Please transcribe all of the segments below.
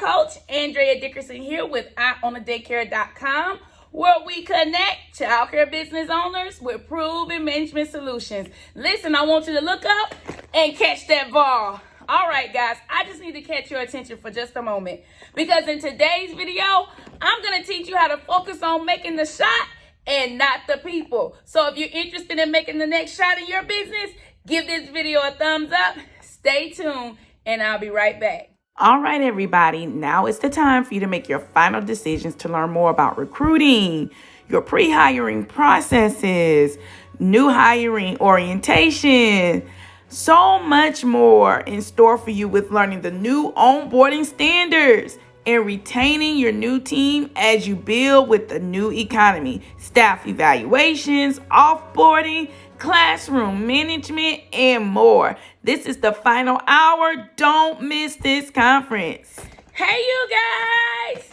coach, Andrea Dickerson here with EyeOnTheDaycare.com, where we connect childcare business owners with proven management solutions. Listen, I want you to look up and catch that ball. All right, guys, I just need to catch your attention for just a moment because in today's video, I'm going to teach you how to focus on making the shot and not the people. So if you're interested in making the next shot in your business, give this video a thumbs up, stay tuned, and I'll be right back. All right, everybody, now it's the time for you to make your final decisions to learn more about recruiting, your pre-hiring processes, new hiring orientation, so much more in store for you with learning the new onboarding standards and retaining your new team as you build with the new economy, staff evaluations, offboarding, classroom management, and more. This is the final hour. Don't miss this conference. Hey, you guys.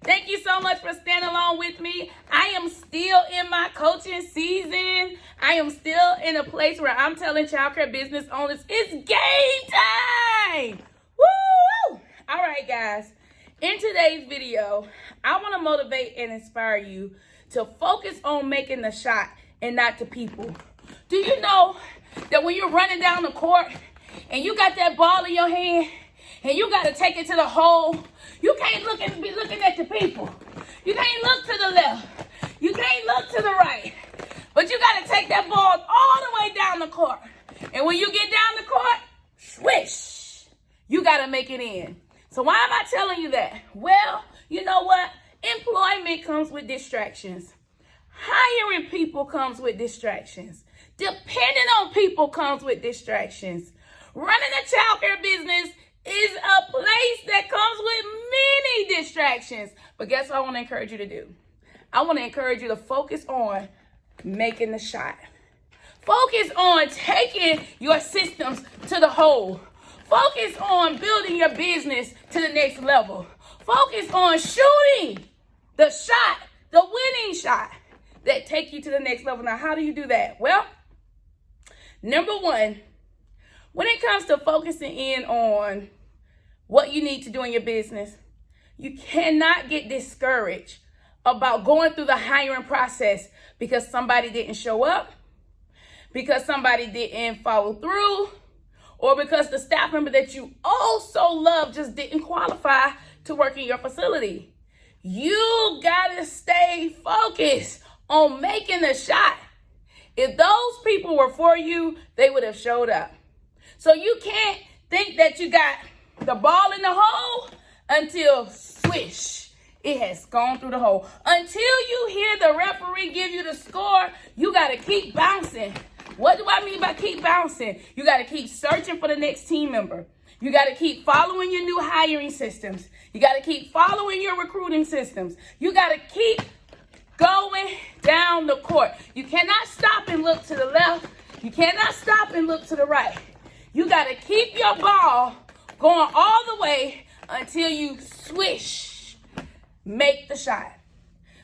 Thank you so much for standing along with me. I am still in my coaching season. I am still in a place where I'm telling childcare business owners it's game time. Woo! All right, guys. In today's video, I want to motivate and inspire you to focus on making the shot and not the people. Do you know that when you're running down the court and you got that ball in your hand and you got to take it to the hole, you can't be looking at the people. You can't look to the left. You can't look to the right. But you got to take that ball all the way down the court. And when you get down the court, swish, you got to make it in. So why am I telling you that? Well, you know what? Employment comes with distractions. Hiring people comes with distractions. Depending on people comes with distractions. Running a childcare business is a place that comes with many distractions. But guess what I want to encourage you to do? I want to encourage you to focus on making the shot. Focus on taking your systems to the hole. Focus on building your business to the next level. Focus on shooting the shot, the winning shot that take you to the next level. Now, how do you do that? Well, number one, when it comes to focusing in on what you need to do in your business, you cannot get discouraged about going through the hiring process because somebody didn't show up, because somebody didn't follow through, or because the staff member that you also love just didn't qualify to work in your facility. You gotta stay focused on making the shot. If those people were for you, they would have showed up. So you can't think that you got the ball in the hole until swish, it has gone through the hole. Until you hear the referee give you the score, you gotta keep bouncing. What do I mean by keep bouncing? You got to keep searching for the next team member. You got to keep following your new hiring systems. You got to keep following your recruiting systems. You got to keep going down the court. You cannot stop and look to the left. You cannot stop and look to the right. You got to keep your ball going all the way until you swish, make the shot.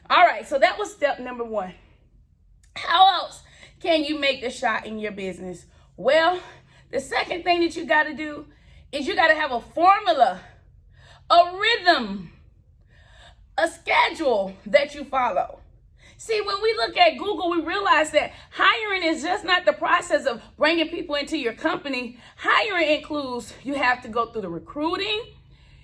All right, so that was step number one. How else can you make the shot in your business? Well, the second thing that you got to do is you got to have a formula, a rhythm, a schedule that you follow. See, when we look at Google, we realize that hiring is just not the process of bringing people into your company. Hiring includes you have to go through the recruiting,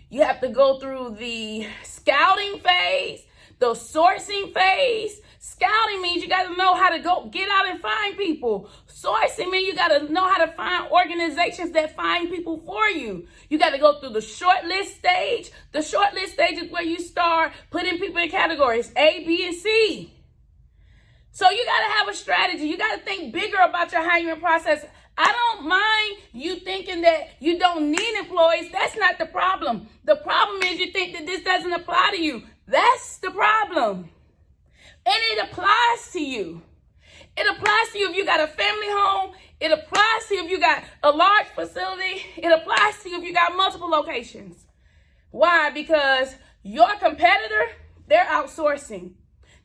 you have to go through the scouting phase, the sourcing phase. Scouting means you got to know how to go get out and find people. Sourcing means you got to know how to find organizations that find people for you. You got to go through the shortlist stage. The shortlist stage is where you start putting people in categories A, B, and C. So you got to have a strategy. You got to think bigger about your hiring process. I don't mind you thinking that you don't need employees. That's not the problem. The problem is you think that this doesn't apply to you. That's the problem. And it applies to you. It applies to you if you got a family home. It applies to you if you got a large facility. It applies to you if you got multiple locations. Why? Because your competitor, they're outsourcing.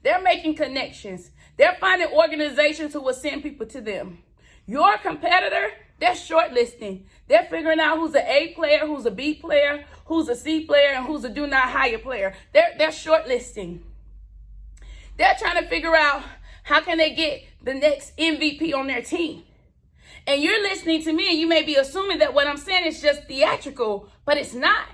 They're making connections. They're finding organizations who will send people to them. Your competitor, they're shortlisting. They're figuring out who's an A player, who's a B player, who's a C player and who's a do not hire player. They're shortlisting. They're trying to figure out how can they get the next MVP on their team. And you're listening to me and you may be assuming that what I'm saying is just theatrical, but it's not.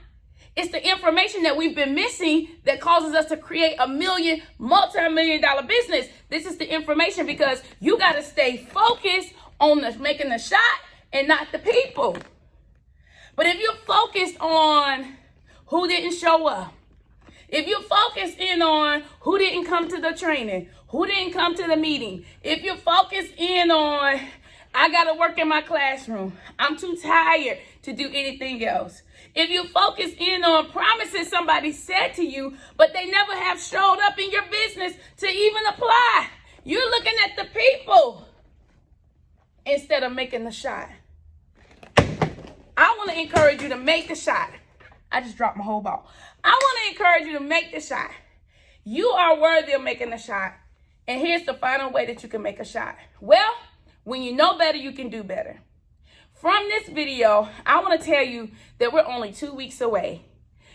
It's the information that we've been missing that causes us to create a multi-million-dollar business. This is the information because you got to stay focused on making the shot and not the people. But if you're focused on who didn't show up, if you're focused in on who didn't come to the training, who didn't come to the meeting, if you're focused in on, I got to work in my classroom, I'm too tired to do anything else. If you focus in on promises somebody said to you, but they never have showed up in your business to even apply, you're looking at the people instead of making the shot. I want to encourage you to make the shot. I just dropped my whole ball. I want to encourage you to make the shot. You are worthy of making the shot. And here's the final way that you can make a shot. Well, when you know better, you can do better. From this video, I want to tell you that we're only 2 weeks away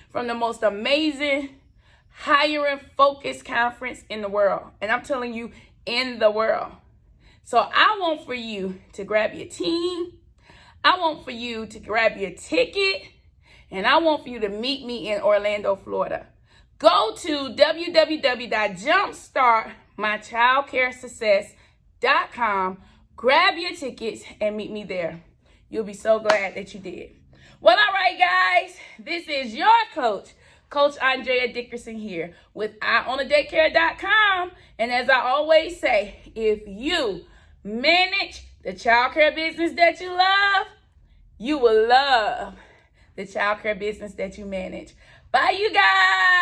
from the most amazing hiring focus conference in the world. And I'm telling you, in the world. So I want for you to grab your team. I want for you to grab your ticket. And I want for you to meet me in Orlando, Florida. Go to www.jumpstartmychildcaresuccess.com. Grab your tickets and meet me there. You'll be so glad that you did. Well, all right, guys. This is your coach, Coach Andrea Dickerson here with EyeOnTheDaycare.com. And as I always say, if you manage the childcare business that you love, you will love the childcare business that you manage. Bye, you guys.